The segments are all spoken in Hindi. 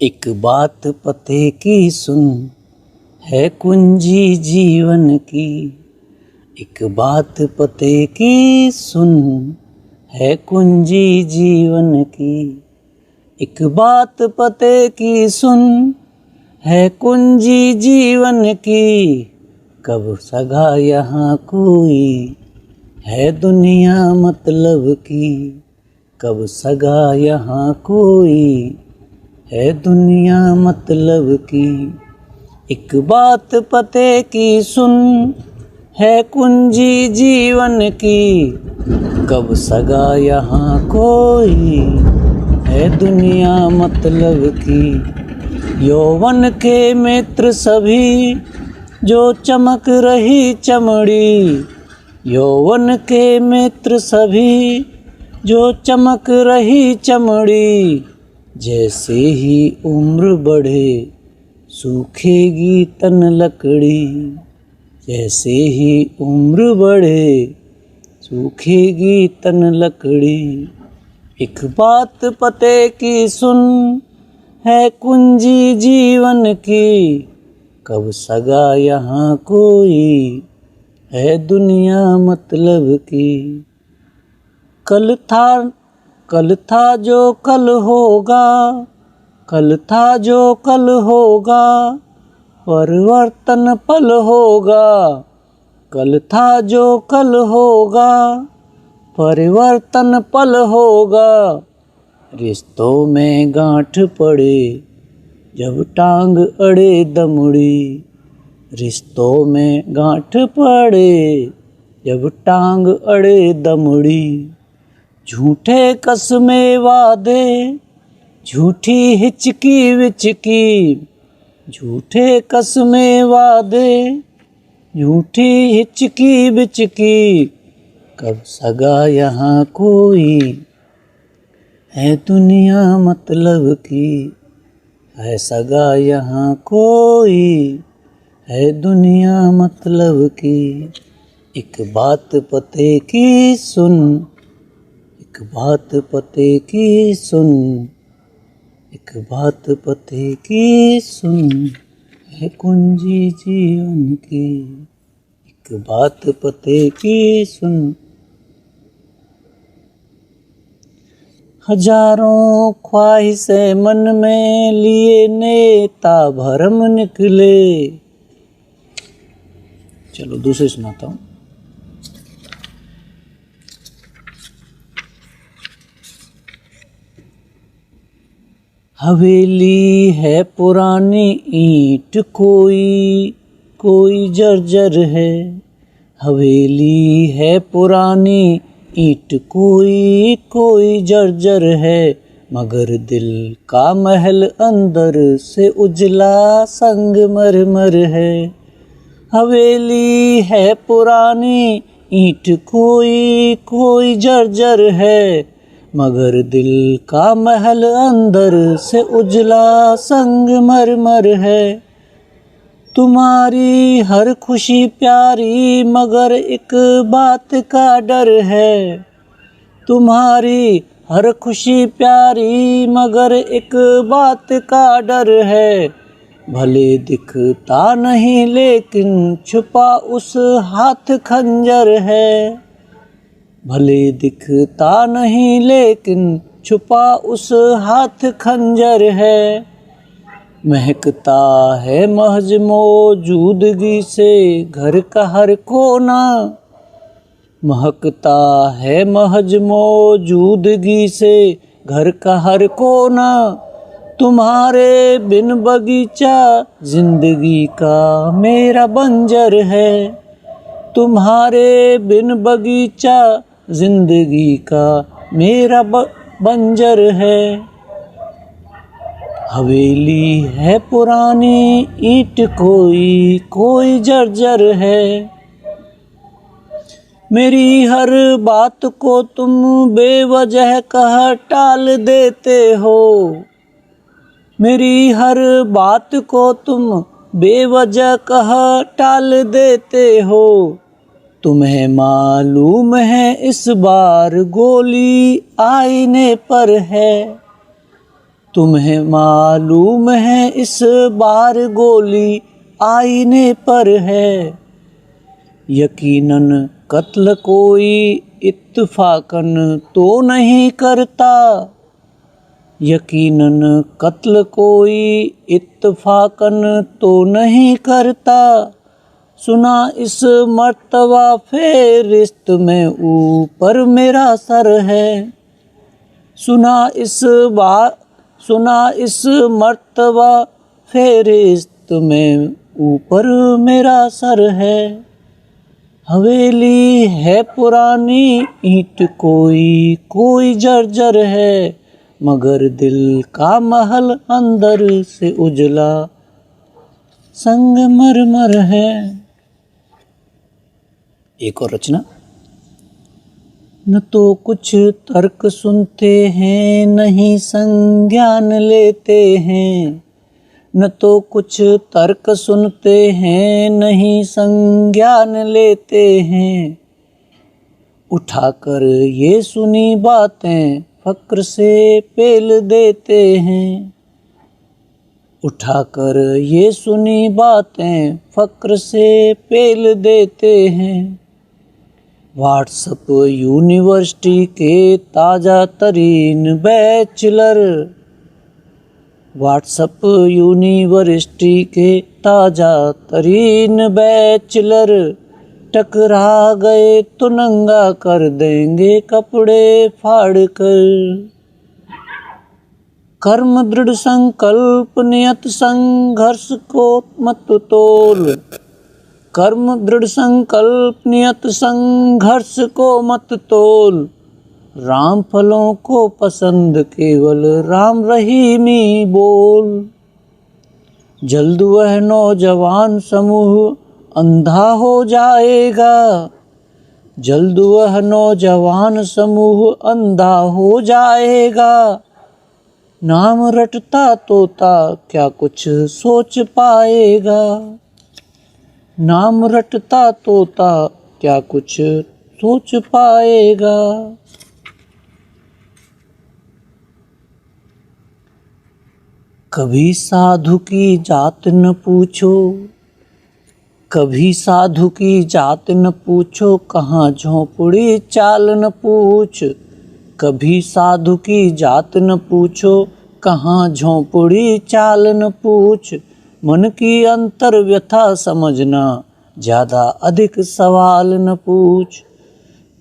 एक बात पते की सुन, है कुंजी जीवन की। एक बात पते की सुन, है कुंजी जीवन की। एक बात पते की सुन, है कुंजी जीवन की। कब सगा यहाँ कोई, है दुनिया मतलब की। कब सगा यहाँ कोई, है दुनिया मतलब की। एक बात पते की सुन, है कुंजी जीवन की। कब सगा यहाँ कोई, है दुनिया मतलब की। यौवन के मित्र सभी, जो चमक रही चमड़ी। यौवन के मित्र सभी, जो चमक रही चमड़ी। जैसे ही उम्र बढ़े, सूखेगी तन लकड़ी। जैसे ही उम्र बढ़े, सूखेगी तन लकड़ी। एक बात पते की सुन, है कुंजी जीवन की। कब सगा यहाँ कोई, है दुनिया मतलब की। कल था जो कल होगा, कल था जो कल होगा। परिवर्तन पल होगा, कल था जो कल होगा। परिवर्तन पल होगा। रिश्तों में गांठ पड़े, जब टांग अड़े दमड़ी। रिश्तों में गांठ पड़े, जब टांग अड़े दमड़ी। झूठे कसमें वादे, झूठी हिचकी विचकी। झूठे कसमें वादे, झूठी हिचकी विचकी। कब सगा यहाँ कोई, है दुनिया मतलब की। है सगा यहाँ कोई, है दुनिया मतलब की। एक बात पते की सुन, एक बात पते की सुन। एक बात पते की सुन, है कुंजी जीवन की। एक बात पते की सुन। हजारों ख्वाहिशें मन में लिए नेता भरम निकले। चलो दूसरे सुनाता हूँ। हवेली है पुरानी ईंट कोई, कोई जर्जर है। हवेली है पुरानी ईंट कोई, कोई जर्जर है। मगर दिल का महल अंदर से उजला संगमरमर है। हवेली है पुरानी ईंट कोई, कोई जर्जर है। मगर दिल का महल अंदर से उजला संगमरमर है। तुम्हारी हर खुशी प्यारी, मगर एक बात का डर है। तुम्हारी हर खुशी प्यारी, मगर एक बात का डर है। भले दिखता नहीं लेकिन छुपा उस हाथ खंजर है। भले दिखता नहीं लेकिन छुपा उस हाथ खंजर है। महकता है महज मौजूदगी से घर का हर कोना। महकता है महज मौजूदगी से घर का हर कोना। तुम्हारे बिन बगीचा जिंदगी का मेरा बंजर है। तुम्हारे बिन बगीचा जिंदगी का मेरा बंजर है। हवेली है पुरानी ईंट कोई, कोई जर्जर है। मेरी हर बात को तुम बेवजह कह टाल देते हो। मेरी हर बात को तुम बेवजह कह टाल देते हो। तुम्हें मालूम है इस बार गोली आईने पर है। तुम्हें मालूम है इस बार गोली आईने पर है, यकीनन कत्ल कोई इत्तफाकन तो नहीं करता, यकीनन कत्ल कोई इत्तफाकन तो नहीं करता। सुना इस मर्तबा फेरिस्त में ऊपर मेरा सर है, सुना इस मर्तबा फेरिस्त में ऊपर मेरा सर है। हवेली है पुरानी ईंट कोई जर्जर है, मगर दिल का महल अंदर से उजला संगमरमर है। एक और रचना। न तो कुछ तर्क सुनते हैं नहीं संज्ञान लेते हैं, न तो कुछ तर्क सुनते हैं नहीं संज्ञान लेते हैं। उठाकर ये सुनी बातें फक्र से पेल देते हैं, उठाकर ये सुनी बातें फक्र से पेल देते हैं। व्हाट्सएप यूनिवर्सिटी के ताज़ा तरीन बैचलर, व्हाट्सएप यूनिवर्सिटी के ताज़ा तरीन बैचलर, टकरा गए तो नंगा कर देंगे कपड़े फाड़ कर। कर्म दृढ़ संकल्प नियत संघर्ष को मत तोल, कर्म दृढ़ संकल्प नियत संघर्ष को मत तोल। राम फलों को पसंद केवल राम रहीमी बोल। जल्द वह नौजवान समूह अंधा हो जाएगा, जल्द वह नौजवान समूह अंधा हो जाएगा। नाम रटता तोता क्या कुछ सोच पाएगा, नाम रटता तोता क्या कुछ सोच पाएगा। कभी साधु की जात न पूछो, कभी साधु की जात न पूछो, कहाँ झोंपड़ी चाल न पूछ। कभी साधु की जात न पूछो, कहाँ झोंपड़ी चाल न पूछ। मन की अंतर व्यथा समझना, ज़्यादा अधिक सवाल न पूछ।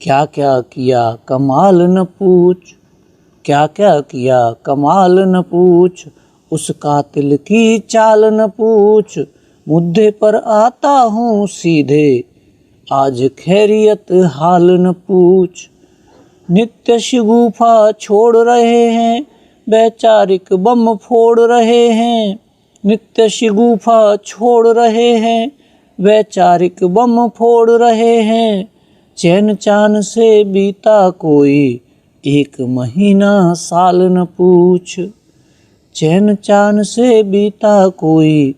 क्या क्या किया कमाल न पूछ, क्या क्या किया कमाल न पूछ। उस कातिल की चाल न पूछ, मुद्दे पर आता हूँ सीधे, आज खैरियत हाल न पूछ। नित्य शिगुफा छोड़ रहे हैं, वैचारिक बम फोड़ रहे हैं। नित्य शिगुफा छोड़ रहे हैं, वैचारिक बम फोड़ रहे हैं। चैन चान से बीता कोई एक महीना साल न पूछ, चैन चान से बीता कोई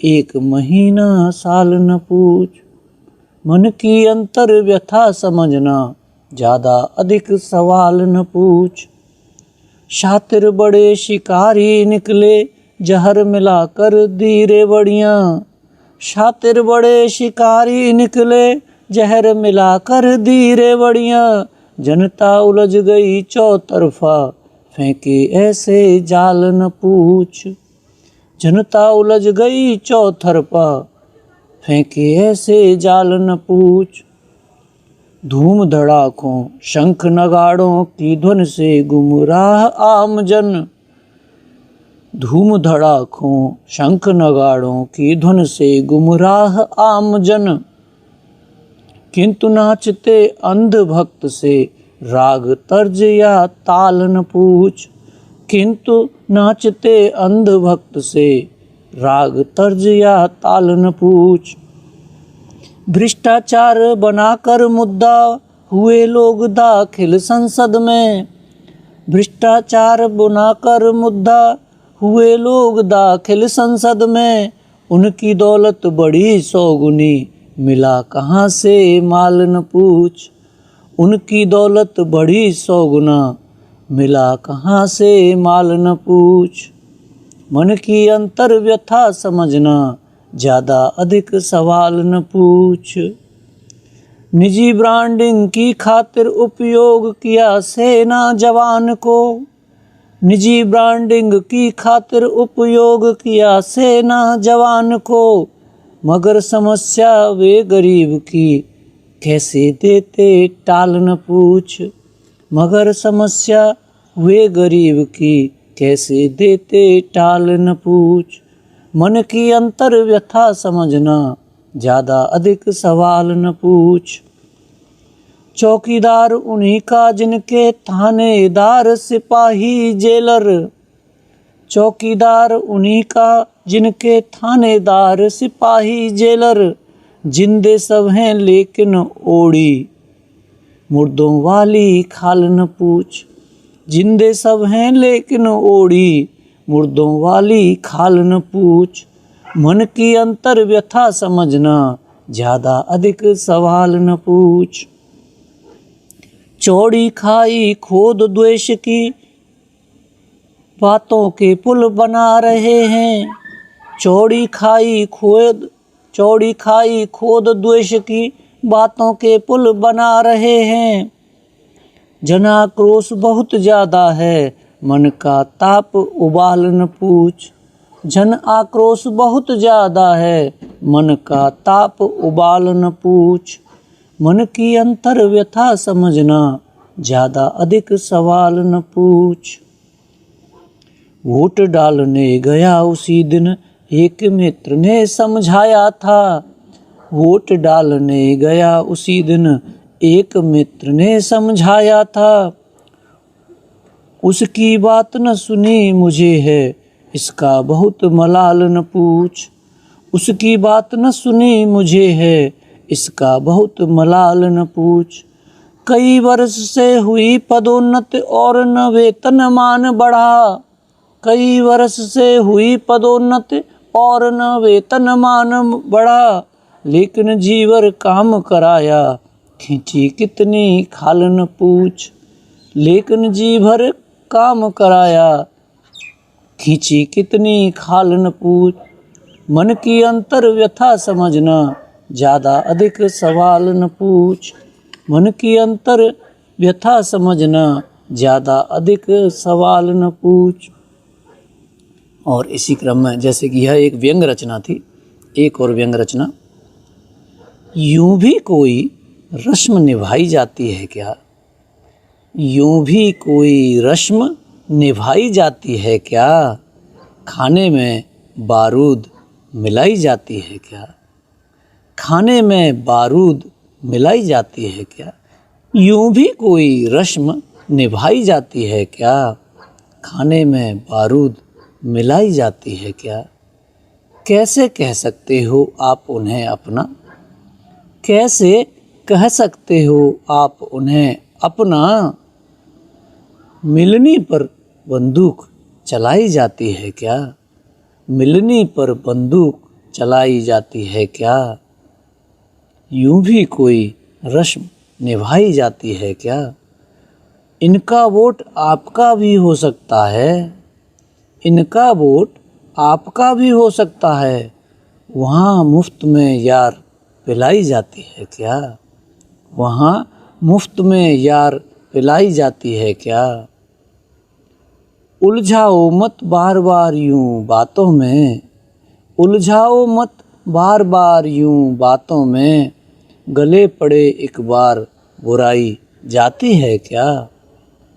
एक महीना साल न पूछ। मन की अंतर व्यथा समझना, ज़्यादा अधिक सवाल न पूछ। शातिर बड़े शिकारी निकले, जहर मिलाकर दी रेवड़ियाँ। शातिर बड़े शिकारी निकले, जहर मिलाकर दी रेवड़ियाँ। जनता उलझ गई चौतरफा, फेंके ऐसे जाल न पूछ। जनता उलझ गई चौतरफा, फेंके ऐसे जाल न पूछ। धूम धड़ाकों शंख नगाड़ों की धुन से गुमराह आमजन। धूम धड़ाकों शंख नगाड़ों की धुन से गुमराह आमजन। किंतु नाचते अंध भक्त से राग तर्ज या ताल न पूछ। किंतु नाचते अंध भक्त से राग तर्ज या ताल न पूछ। भ्रष्टाचार बनाकर मुद्दा हुए लोग दाखिल संसद में। भ्रष्टाचार बनाकर मुद्दा हुए लोग दाखिल संसद में। उनकी दौलत बड़ी सौगुनी, मिला कहाँ से माल न पूछ। उनकी दौलत बड़ी सौगुना, मिला कहाँ से माल न पूछ। मन की अंतर व्यथा समझना, ज़्यादा अधिक सवाल न पूछ। निजी ब्रांडिंग की खातिर उपयोग किया सेना जवान को, निजी ब्रांडिंग की खातिर उपयोग किया सेना जवान को, मगर समस्या वे गरीब की कैसे देते टाल न पूछ। मगर समस्या वे गरीब की कैसे देते टाल न पूछ। मन की अंतर व्यथा समझना, ज़्यादा अधिक सवाल न पूछ। चौकीदार उन्हीं का जिनके थानेदार सिपाही जेलर, चौकीदार उन्हीं का जिनके थानेदार सिपाही जेलर। जिंदे सब हैं लेकिन ओड़ी, मुर्दों वाली खाल न पूछ। जिंदे सब हैं लेकिन ओड़ी, मुर्दों वाली खाल न पूछ। मन की अंतर व्यथा समझना, ज़्यादा अधिक सवाल न पूछ। चौड़ी खाई खोद द्वेष की, बातों के पुल बना रहे हैं। चौड़ी खाई खोद द्वेष की, बातों के पुल बना रहे हैं। जन आक्रोश बहुत ज़्यादा है, मन का ताप उबाल न पूछ। जन आक्रोश बहुत ज़्यादा है, मन का ताप उबाल न पूछ। मन की अंतर व्यथा समझना, ज़्यादा अधिक सवाल न पूछ। वोट डालने गया उसी दिन, एक मित्र ने समझाया था। वोट डालने गया उसी दिन, एक मित्र ने समझाया था। उसकी बात न सुनी मुझे है, इसका बहुत मलाल न पूछ। उसकी बात न सुनी मुझे है, इसका बहुत मलाल न पूछ। कई वर्ष से हुई पदोन्नति और न वेतनमान बढ़ा। कई वर्ष से हुई पदोन्नति और न वेतनमान बढ़ा। लेकिन जीवर काम कराया, खींची कितनी खाल न पूछ। लेकिन जी भर काम कराया, खींची कितनी खाल न पूछ। मन की अंतर व्यथा समझना, ज़्यादा अधिक सवाल न पूछ। मन की अंतर व्यथा समझना, ज़्यादा अधिक सवाल न पूछ। और इसी क्रम में जैसे कि यह एक व्यंग रचना थी, एक और व्यंग रचना। यूं भी कोई रस्म निभाई जाती है क्या? यूं भी कोई रस्म निभाई जाती है क्या? खाने में बारूद मिलाई जाती है क्या? खाने में बारूद मिलाई जाती है क्या? यूं भी कोई रस्म निभाई जाती है क्या? खाने में बारूद मिलाई जाती है क्या? कैसे कह सकते हो आप उन्हें अपना? कैसे कह सकते हो आप उन्हें अपना? मिलनी पर बंदूक चलाई जाती है क्या? मिलनी पर बंदूक चलाई जाती है क्या? यूं भी कोई रस्म निभाई जाती है क्या? इनका वोट आपका भी हो सकता है। इनका वोट आपका भी हो सकता है। वहाँ मुफ्त में यार पिलाई जाती है क्या? वहाँ मुफ्त में यार पिलाई जाती है क्या? उलझाओ मत बार बार यूं बातों में। उलझाओ मत बार बार यूं बातों में। गले पड़े एक बार बुराई जाती है क्या?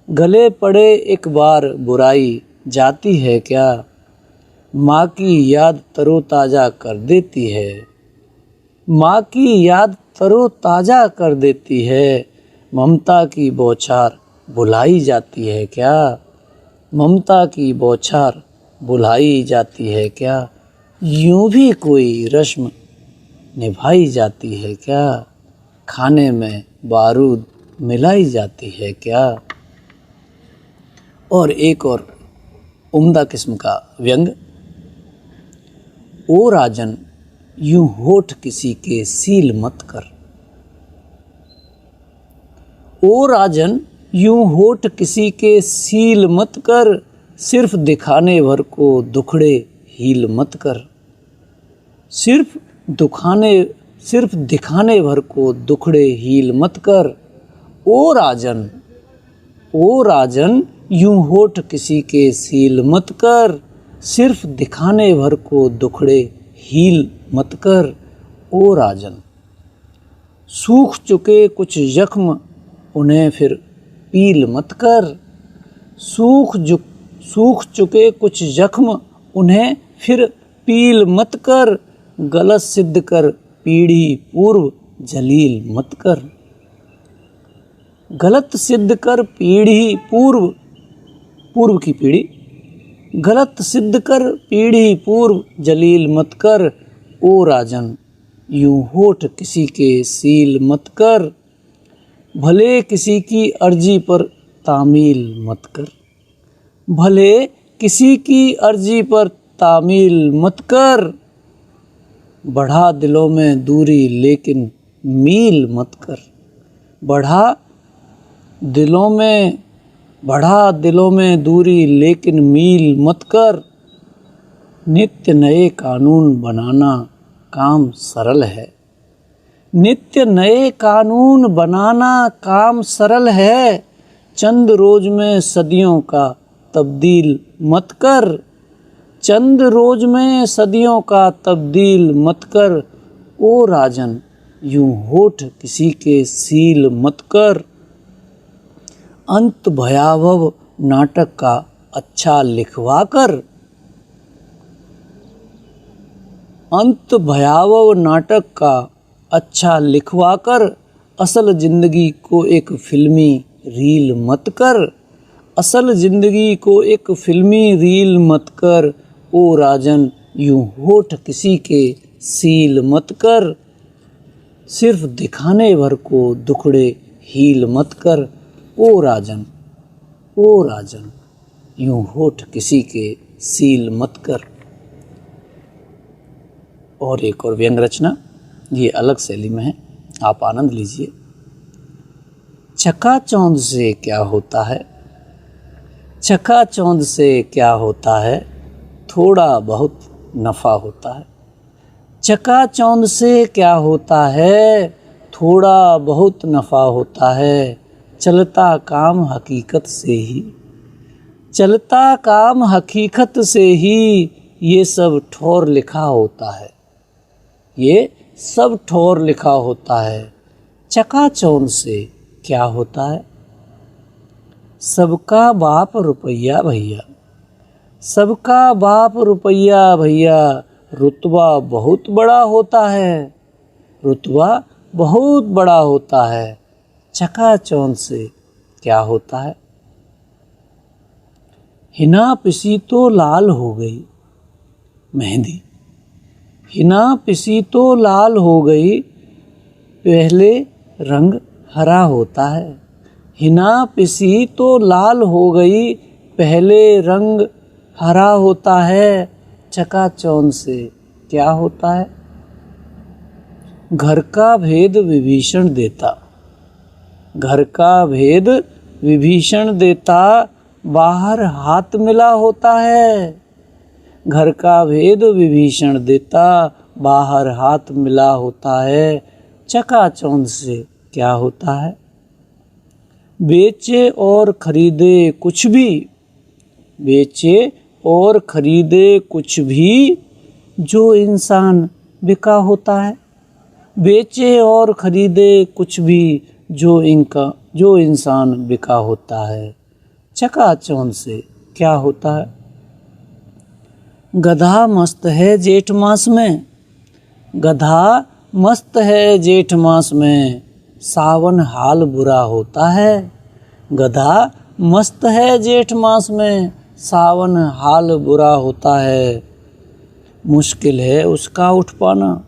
गले पड़े एक बार बुराई जाती है क्या? माँ की याद तरोताज़ा कर देती है। माँ की याद तरोताज़ा कर देती है। ममता की बौछार बुलाई जाती है क्या? ममता की बौछार बुलाई जाती है क्या? यूं भी कोई रस्म निभाई जाती है क्या? खाने में बारूद मिलाई जाती है क्या? और एक और उम्दा किस्म का व्यंग। ओ राजन यूं होठ किसी के सील मत कर। ओ राजन यूं होठ किसी के सील मत कर, सिर्फ दिखाने भर को दुखड़े हील मत कर। सिर्फ दिखाने भर को दुखड़े हील मत कर। ओ राजन यूं होठ किसी के सील मत कर, सिर्फ दिखाने भर को दुखड़े हील मत कर। ओ राजन, सूख चुके कुछ जख्म उन्हें फिर पील मत कर। सूख चुके कुछ जख्म उन्हें फिर पील मत कर। गलत सिद्ध कर पीढ़ी पूर्व जलील मत कर। गलत सिद्ध कर पीढ़ी पूर्व की पीढ़ी, गलत सिद्ध कर पीढ़ी पूर्व जलील मत कर। ओ राजन, यूं होठ किसी के सील मत कर, भले किसी की अर्जी पर तामील मत कर। भले किसी की अर्जी पर तामील मत कर। बढ़ा दिलों में दूरी लेकिन मील मत कर। बढ़ा दिलों में दूरी लेकिन मील मत कर। नित्य नए कानून बनाना काम सरल है। नित्य नए कानून बनाना काम सरल है। चंद रोज में सदियों का तब्दील मत कर। चंद रोज में सदियों का तब्दील मत कर। ओ राजन, यूं होठ किसी के सील मत कर। अंत भयावह नाटक का अच्छा लिखवा कर। अंत भयावह नाटक का अच्छा लिखवा कर। असल जिंदगी को एक फिल्मी रील मत कर। असल जिंदगी को एक फिल्मी रील मत कर। ओ राजन, यूं होठ किसी के सील मत कर, सिर्फ दिखाने भर को दुखड़े हील मत कर। ओ राजन, यूं होठ किसी के सील मत कर। और एक और व्यंग रचना, ये अलग शैली में है, आप आनंद लीजिए। चकाचौंध से क्या होता है? चकाचौंध से क्या होता है? थोड़ा बहुत नफ़ा होता है। चकाचौंध से क्या होता है? थोड़ा बहुत नफ़ा होता है। चलता काम हकीकत से ही, चलता काम हकीकत से ही ये सब ठोर लिखा होता है। ये सब ठोर लिखा होता है। चकाचौंध से क्या होता है? सबका बाप रुपया भैया, सबका बाप रुपया भैया, रुतबा बहुत बड़ा होता है। रुतबा बहुत बड़ा होता है। चकाचौंध से क्या होता है? हिना पिसी तो लाल हो गई मेहंदी, हिना पिसी तो लाल हो गई, पहले रंग हरा होता है। हिना पिसी तो लाल हो गई, पहले रंग हरा होता है। चकाचौंध से क्या होता है? घर का भेद विभीषण देता, घर का भेद विभीषण देता, बाहर हाथ मिला होता है। घर का भेद विभीषण देता, बाहर हाथ मिला होता है। चकाचौंध से क्या होता है? बेचे और खरीदे कुछ भी, बेचे और खरीदे कुछ भी, जो इंसान बिका होता है। बेचे और खरीदे कुछ भी, जो इंसान बिका होता है। चकाचौंध से क्या होता है? गधा मस्त है जेठ मास में, गधा मस्त है जेठ मास में, सावन हाल बुरा होता है। गधा मस्त है जेठ मास में, सावन हाल बुरा होता है। मुश्किल है उसका उठ पाना,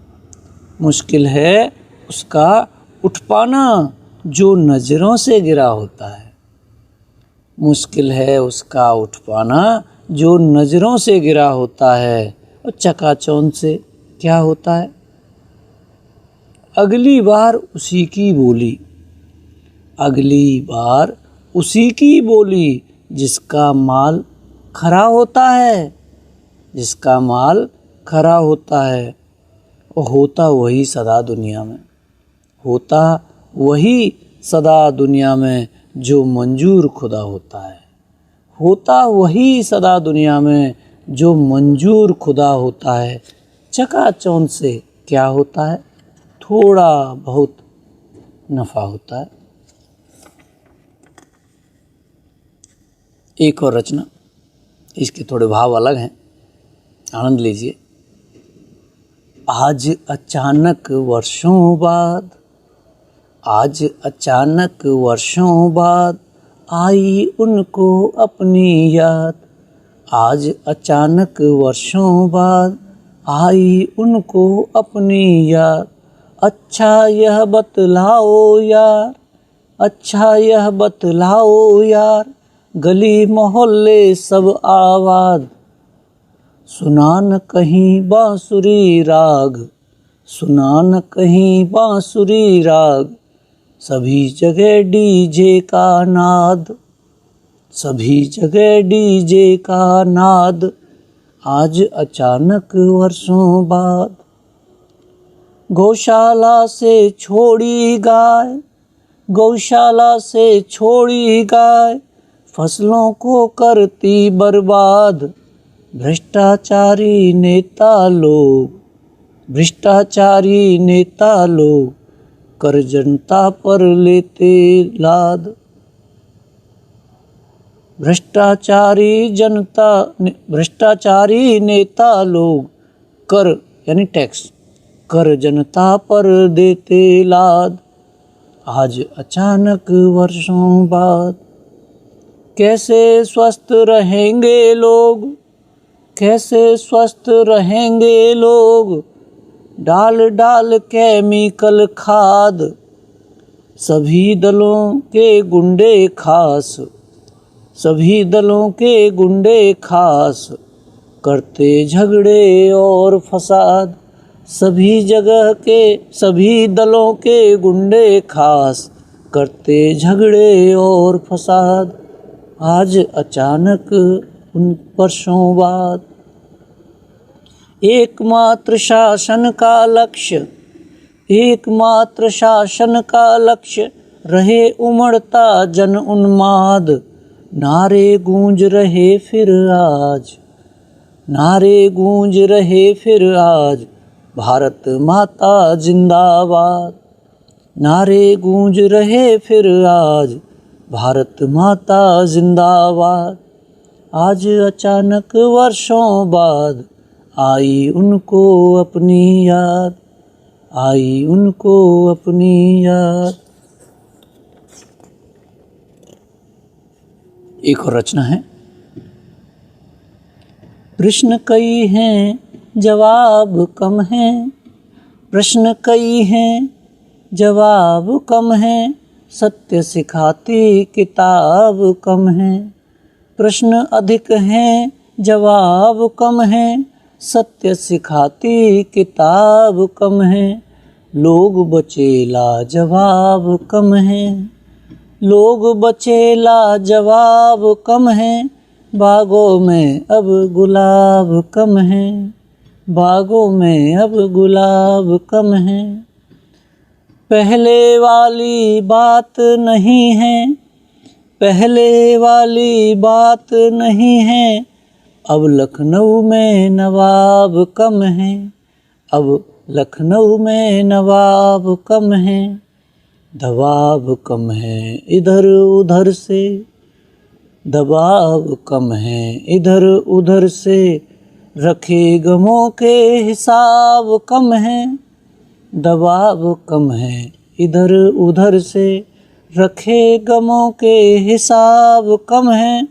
मुश्किल है उसका उठ पाना, जो नज़रों से गिरा होता है। मुश्किल है उसका उठ पाना, जो नज़रों से गिरा होता है। और चकाचौंध से क्या होता है? अगली बार उसी की बोली, अगली बार उसी की बोली जिसका माल खरा होता है, जिसका माल खरा होता है। और होता वही सदा दुनिया में, होता वही सदा दुनिया में जो मंजूर खुदा होता है। होता वही सदा दुनिया में जो मंजूर खुदा होता है। चकाचौंध से क्या होता है? थोड़ा बहुत नफ़ा होता है। एक और रचना, इसके थोड़े भाव अलग हैं, आनंद लीजिए। आज अचानक वर्षों बाद, आज अचानक वर्षों बाद आई उनको अपनी याद। आज अचानक वर्षों बाद आई उनको अपनी याद। अच्छा यह बतलाओ यार, अच्छा यह बतलाओ यार, गली मोहल्ले सब आवाज़। सुना न कहीं बांसुरी राग, सुना न कहीं बांसुरी राग, सभी जगह डीजे का नाद, सभी जगह डीजे का नाद। आज अचानक वर्षों बाद गौशाला से छोड़ी गाय, गौशाला से छोड़ी गाय, फसलों को करती बर्बाद। भ्रष्टाचारी नेता लोग, भ्रष्टाचारी नेता लोग, कर जनता पर लेते लाद। भ्रष्टाचारी जनता, भ्रष्टाचारी नेता लोग कर यानी टैक्स, कर जनता पर देते लाद। आज अचानक वर्षों बाद कैसे स्वस्थ रहेंगे लोग, कैसे स्वस्थ रहेंगे लोग, डाल डाल केमिकल खाद। सभी दलों के गुंडे खास, सभी दलों के गुंडे खास, करते झगड़े और फसाद। सभी जगह के, सभी दलों के गुंडे खास, करते झगड़े और फसाद। आज अचानक उन वर्षों बाद एकमात्र शासन का लक्ष्य, एकमात्र शासन का लक्ष्य, रहे उमड़ता जन उन्माद। नारे गूंज रहे फिर आज, नारे गूंज रहे फिर आज, भारत माता जिंदाबाद। नारे गूंज रहे फिर आज, भारत माता जिंदाबाद। आज अचानक वर्षों बाद आई उनको अपनी याद, आई उनको अपनी याद। एक और रचना है। प्रश्न कई हैं जवाब कम हैं, प्रश्न कई हैं जवाब कम हैं, सत्य सिखाती किताब कम है। प्रश्न अधिक हैं जवाब कम हैं, सत्य सिखाती किताब कम है। लोग बचे लाजवाब कम हैं, लोग बचे लाजवाब कम हैं, बागों में अब गुलाब कम हैं, बागों में अब गुलाब कम हैं। पहले वाली बात नहीं है, पहले वाली बात नहीं है, अब लखनऊ में नवाब कम हैं, अब लखनऊ में नवाब कम हैं। दबाव कम है इधर उधर से, दबाव कम है इधर उधर से, रखे गमों के हिसाब कम है। दबाव कम है इधर उधर से, रखे गमों के हिसाब कम है।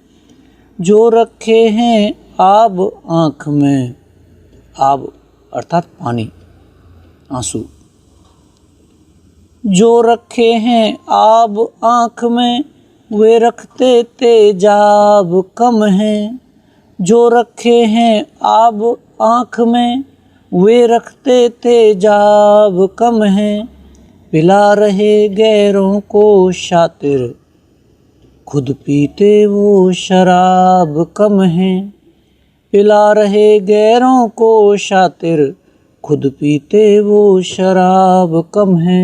जो रखे हैं आब आँख में, आब अर्थात पानी, आंसू। जो रखे हैं आब आँख में, वे रखते तेजाब कम हैं। जो रखे हैं आब आँख में, वे रखते तेजाब कम हैं। पिला रहे गैरों को शातिर, खुद पीते वो शराब कम है, पिला रहे गैरों को शातिर, खुद पीते वो शराब कम है।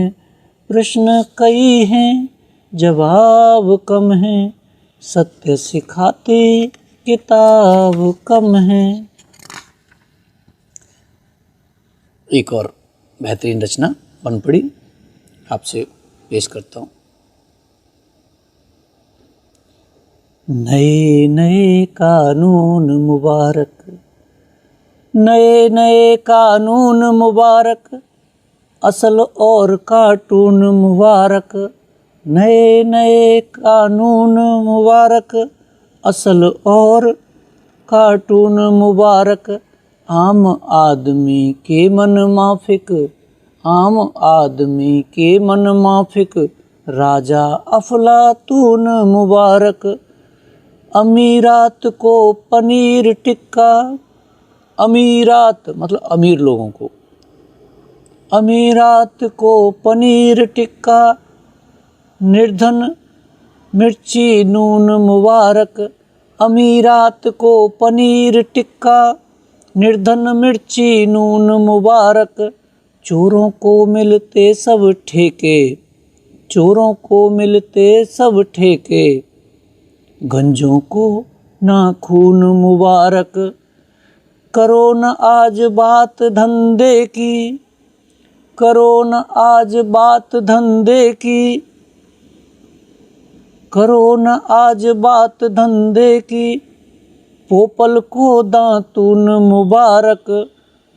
प्रश्न कई हैं जवाब कम है, सत्य सिखाते किताब कम है। एक और बेहतरीन रचना बन पड़ी आपसे पेश करता हूँ। नए नए कानून मुबारक, नए नए कानून मुबारक, असल और कार्टून मुबारक, नए नए कानून मुबारक, असल और कार्टून मुबारक। आम आदमी के मन माफिक, आम आदमी के मन माफिक, राजा अफलातून मुबारक। अमीरात को पनीर टिक्का, अमीरात मतलब अमीर लोगों को, अमीरात को पनीर टिक्का, निर्धन मिर्ची नून मुबारक। अमीरात को पनीर टिक्का, निर्धन मिर्ची नून मुबारक। चोरों को मिलते सब ठेके, चोरों को मिलते सब ठेके, गंजों को नाखून मुबारक। करो न आज बात धंधे की, करो न आज बात धंधे की, करो न आज बात धंधे की, पोपल को दातून मुबारक।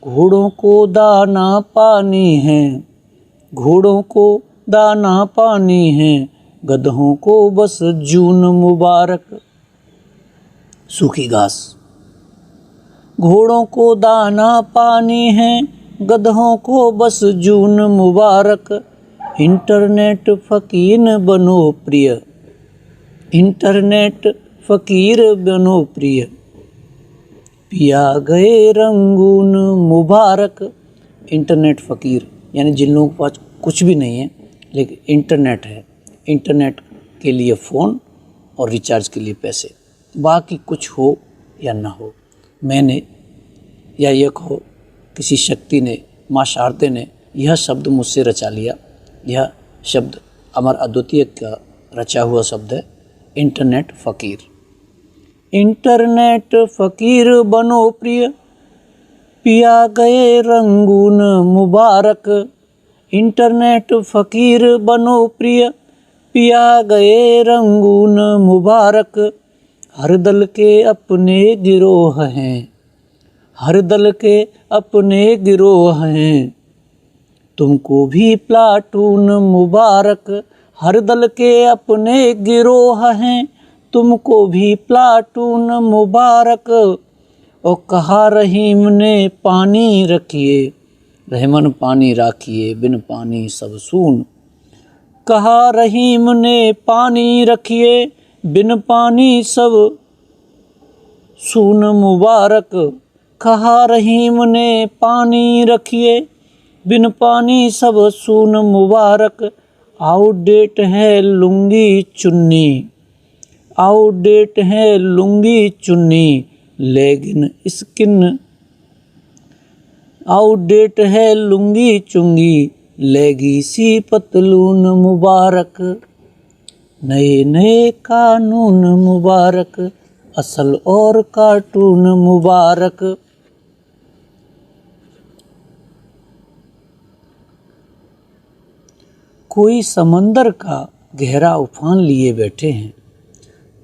घोड़ों को दाना पानी है, घोड़ों को दाना पानी है, गधों को बस जून मुबारक। सूखी घास, घोड़ों को दाना पानी है, गधों को बस जून मुबारक। इंटरनेट फकीर बनो प्रिय, इंटरनेट फकीर बनो प्रिय, पिया गए रंगून मुबारक। इंटरनेट फ़कीर यानी जिन लोगों के पास कुछ भी नहीं है लेकिन इंटरनेट है, इंटरनेट के लिए फ़ोन और रिचार्ज के लिए पैसे, बाकी कुछ हो या ना हो। मैंने या ये कहो किसी शक्ति ने, माँ शारदे ने यह शब्द मुझसे रचा लिया। यह शब्द अमर अद्वितीय का रचा हुआ शब्द है, इंटरनेट फ़कीर। इंटरनेट फ़कीर बनो प्रिय, पिया गए रंगून मुबारक। इंटरनेट फ़कीर बनो प्रिय, पिया गए रंगून मुबारक। हर दल के अपने गिरोह हैं, हर दल के अपने गिरोह हैं, तुमको भी प्लाटून मुबारक। हर दल के अपने गिरोह हैं, तुमको भी प्लाटून मुबारक। और कहा रहीम ने पानी रखिए, रहमन पानी राखिए, बिन पानी सब सून। कहा रहीम ने पानी रखिए, बिन पानी सब सून मुबारक। कहा रहीम ने पानी रखिए, बिन पानी सब सून मुबारक। आउटडेट है लुंगी चुन्नी, आउटडेट है लुंगी चुन्नी, लेकिन स्किन आउटडेट है लुंगी चुंगी, लेगी सी पतलून मुबारक। नए नए कानून मुबारक, असल और कार्टून मुबारक। कोई समंदर का गहरा उफान लिए बैठे हैं,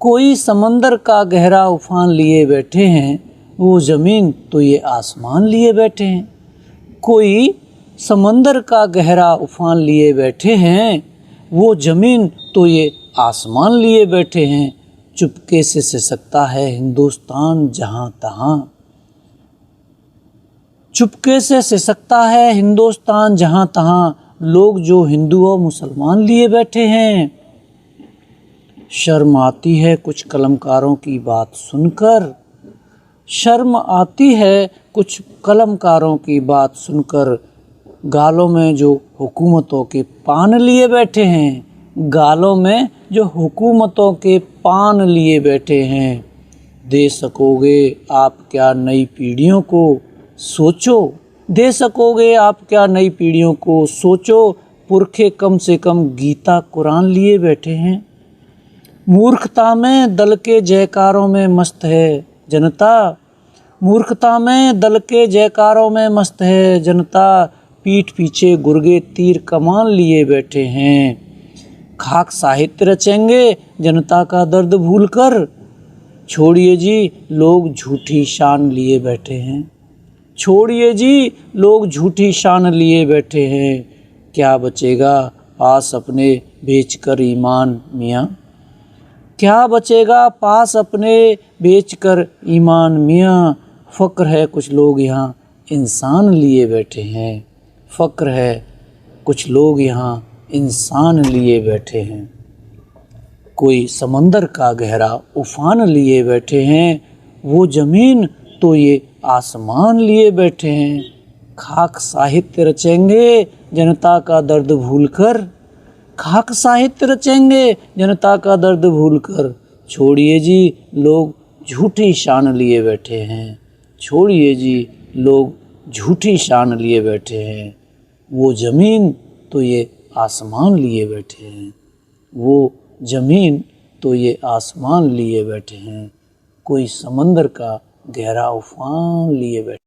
कोई समंदर का गहरा उफान लिए बैठे हैं, वो ज़मीन तो ये आसमान लिए बैठे हैं। कोई समंदर का गहरा उफान लिए बैठे हैं, वो ज़मीन तो ये आसमान लिए बैठे हैं। चुपके से सिसकता है हिंदुस्तान जहाँ तहाँ, चुपके से सिसकता है हिंदुस्तान जहाँ तहाँ, लोग जो हिंदू और मुसलमान लिए बैठे हैं। शर्म आती है कुछ कलमकारों की बात सुनकर, शर्म आती है कुछ कलमकारों की बात सुनकर। गालों में जो हुकूमतों के पान लिए बैठे हैं, गालों में जो हुकूमतों के पान लिए बैठे हैं। दे सकोगे आप क्या नई पीढ़ियों को, सोचो। दे सकोगे आप क्या नई पीढ़ियों को, सोचो। पुरखे कम से कम गीता कुरान लिए बैठे हैं। मूर्खता में दल के जयकारों में मस्त है जनता, मूर्खता में दल के जयकारों में मस्त है जनता। पीठ पीछे गुर्गे तीर कमान लिए बैठे हैं। खाक साहित्य रचेंगे जनता का दर्द भूलकर। छोड़िए जी लोग झूठी शान लिए बैठे हैं। छोड़िए जी लोग झूठी शान लिए बैठे हैं। क्या बचेगा पास अपने बेचकर ईमान मियाँ, क्या बचेगा पास अपने बेचकर ईमान मियाँ। फ़क्र है कुछ लोग यहाँ इंसान लिए बैठे हैं। फ़क्र है कुछ लोग यहाँ इंसान लिए बैठे हैं। कोई समंदर का गहरा उफान लिए बैठे हैं। वो ज़मीन तो ये आसमान लिए बैठे हैं। खाक साहित्य रचेंगे जनता का दर्द भूलकर। खाक साहित्य रचेंगे जनता का दर्द भूलकर। छोड़िए जी लोग झूठी शान लिए बैठे हैं। छोड़िए जी लोग झूठी शान लिए बैठे हैं। वो ज़मीन तो ये आसमान लिए बैठे हैं। वो ज़मीन तो ये आसमान लिए बैठे हैं। कोई समंदर का गहरा उफान लिए बैठे।